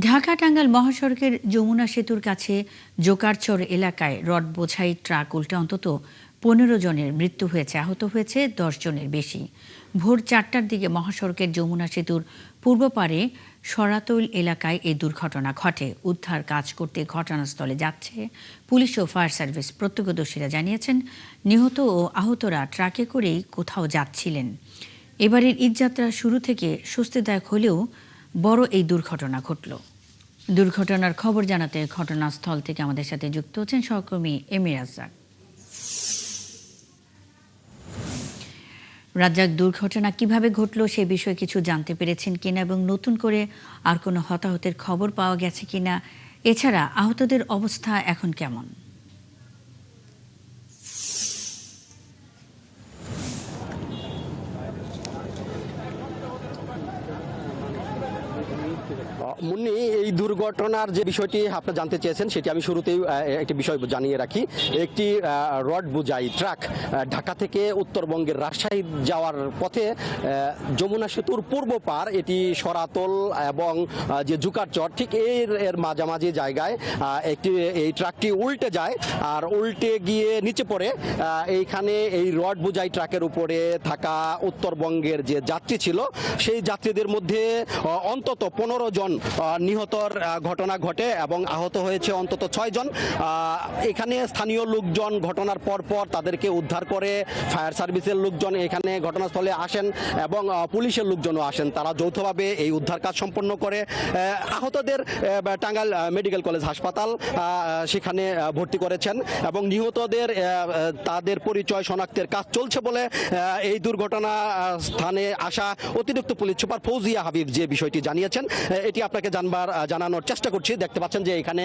ঢাকা-টাঙ্গাইল মহাসড়কের যমুনা সেতুর কাছে জোকারচর এলাকায় রড বোঝাই ট্রাক উল্টে অন্তত ১৫ জনের মৃত্যু হয়েছে, আহত হয়েছে ১০ জনের বেশি। ভোর ৪টার দিকে মহাসড়কের যমুনা সেতুর পূর্ব পারে সরাতৈল এলাকায় এই দুর্ঘটনা ঘটে। উদ্ধার কাজ করতে ঘটনাস্থলে যাচ্ছে পুলিশ ও ফায়ার সার্ভিস। প্রত্যক্ষদর্শীরা জানিয়েছেন, নিহত ও আহতরা ট্রাকে করেই কোথাও যাচ্ছিলেন। এবারের ঈদযাত্রা শুরু থেকে স্বস্তিদায়ক হলেও বড় এই দুর্ঘটনা ঘটল। দুর্ঘটনার খবর জানাতে ঘটনাস্থল থেকে আমাদের সাথে যুক্ত হচ্ছেন সহকর্মী এমি রাজ্জাক। রাজ্জাক, দুর্ঘটনা কিভাবে ঘটল সে বিষয়ে কিছু জানতে পেরেছেন কিনা এবং নতুন করে আর কোনো হতাহতের খবর পাওয়া গেছে কিনা? এছাড়া আহতদের অবস্থা এখন কেমন? মুন্নি, এই দুর্ঘটনার যে বিষয়টি আপনি জানতে চেয়েছেন সেটি আমি শুরুতেই একটি বিষয় জানিয়ে রাখি। একটি রড বোঝাই ট্রাক ঢাকা থেকে উত্তরবঙ্গের রাজশাহী যাওয়ার পথে যমুনা সেতুর পূর্ব পার, এটি সরাতল এবং যে জুকারচর ঠিক এর মাঝামাঝি জায়গায় এই ট্রাকটি উল্টে যায় আর উল্টে গিয়ে নিচে পড়ে। এইখানে এই রড বোঝাই ট্রাকের উপরে থাকা উত্তরবঙ্গের যে যাত্রী ছিল সেই যাত্রীদের মধ্যে অন্তত ১৫ জন নিহতর ঘটনা ঘটে এবং আহত হয়েছে অন্তত ৬ জন। এখানে স্থানীয় লোকজন ঘটনার পর তাদেরকে উদ্ধার করে। ফায়ার সার্ভিসের লোকজন এখানে ঘটনাস্থলে আসেন এবং পুলিশের লোকজনও আসেন। তারা যৌথভাবে এই উদ্ধার কাজ সম্পন্ন করে। আহতদের টাঙ্গাইল মেডিকেল কলেজ হাসপাতাল সেখানে ভর্তি করেছেন এবং নিহতদের তাদের পরিচয় শনাক্তের কাজ চলছে বলে এই দুর্ঘটনা স্থানে আসা অতিরিক্ত পুলিশ সুপার ফৌজিয়া হাবিব যে বিষয়টি জানিয়েছেন এটি আপনাকে জানানোর চেষ্টা করছি। দেখতে পাচ্ছেন যে এখানে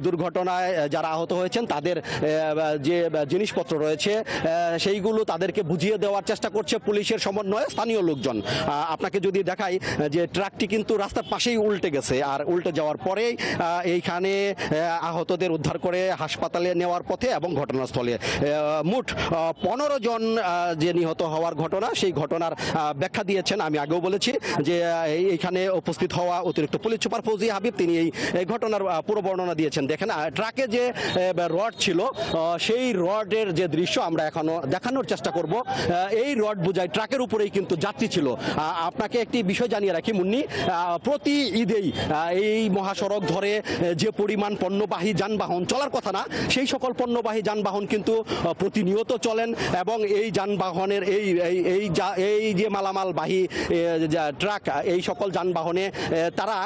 দুর্ঘটনায় যারা আহত হয়েছেন তাদের যে জিনিসপত্র রয়েছে সেইগুলো তাদেরকে বুঝিয়ে দেওয়ার চেষ্টা করছে পুলিশের সমন্বয়ে স্থানীয় লোকজন। আপনাকে যদি দেখাই যে ট্রাকটি কিন্তু রাস্তার পাশেই উল্টে গেছে আর উল্টে যাওয়ার পরেই এইখানে আহতদের উদ্ধার করে হাসপাতালে নেওয়ার পথে এবং ঘটনাস্থলে মোট ১৫ জন যে নিহত হওয়ার ঘটনা, সেই ঘটনার ব্যাখ্যা দিয়েছেন। আমি আগেও বলেছি যে এইখানে উপস্থিত হওয়া অতিরিক্ত পুলিশ সুপার ফৌজিয়া হাবিব তিনি এই ঘটনার পুরো বর্ণনা দিয়েছেন। দেখেন ট্রাকে যে রড ছিল সেই রডের যে দৃশ্য আমরা এখনো দেখানোর চেষ্টা করব। এই রড বোঝাই ট্রাকের উপরেই কিন্তু যাত্রী ছিল। আপনাকে একটি বিষয় জানিয়ে রাখি মুন্নি, প্রতি ঈদেই এই মহাসড়ক ধরে যে পরিমাণ পণ্যবাহী যানবাহন চলার কথা না, সেই সকল পণ্যবাহী যানবাহন কিন্তু প্রতিনিয়ত চলেন এবং এই যানবাহনের এই যে মালামালবাহী ট্রাক, এই সকল যানবাহনে তারা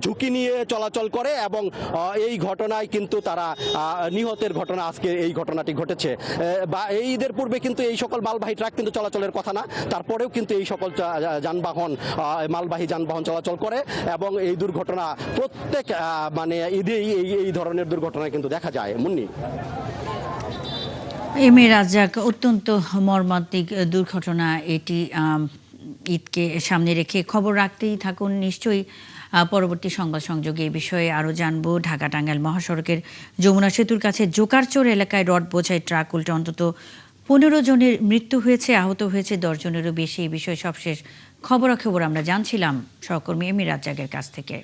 ঝুঁকি নিয়ে চলাচল করে এবং এই ঘটনায় কিন্তু তারা নিহতের ঘটনা, আজকে এই ঘটনাটি ঘটেছে। বা এই ঈদের পূর্বে কিন্তু এই সকল মালবাহী ট্রাক কিন্তু চলাচলের কথা না, তারপরেও কিন্তু এই সকল যানবাহন মালবাহী যানবাহন চলাচল করে এবং এই দুর্ঘটনা প্রত্যেক ঈদেই এই ধরনের দুর্ঘটনা কিন্তু দেখা যায়। মুন্নি, এমি রাজ্জাক, অত্যন্ত মর্মান্তিক দুর্ঘটনা এটি। ঈদকে সামনে রেখে খবর রাখতেই থাকুন নিশ্চয়ই। পরবর্তী সংবাদ সংযোগে এই বিষয়ে আরও জানব। ঢাকা-টাঙ্গাইল মহাসড়কের যমুনা সেতুর কাছে জোকারচর এলাকায় রড বোঝাই ট্রাক উল্টে অন্তত ১৫ জনের মৃত্যু হয়েছে, আহত হয়েছে ১০ জনেরও বেশি। এই বিষয়ে সবশেষ খবরাখবর আমরা জানছিলাম সহকর্মী এমি রাজ্জাকের কাছ থেকে।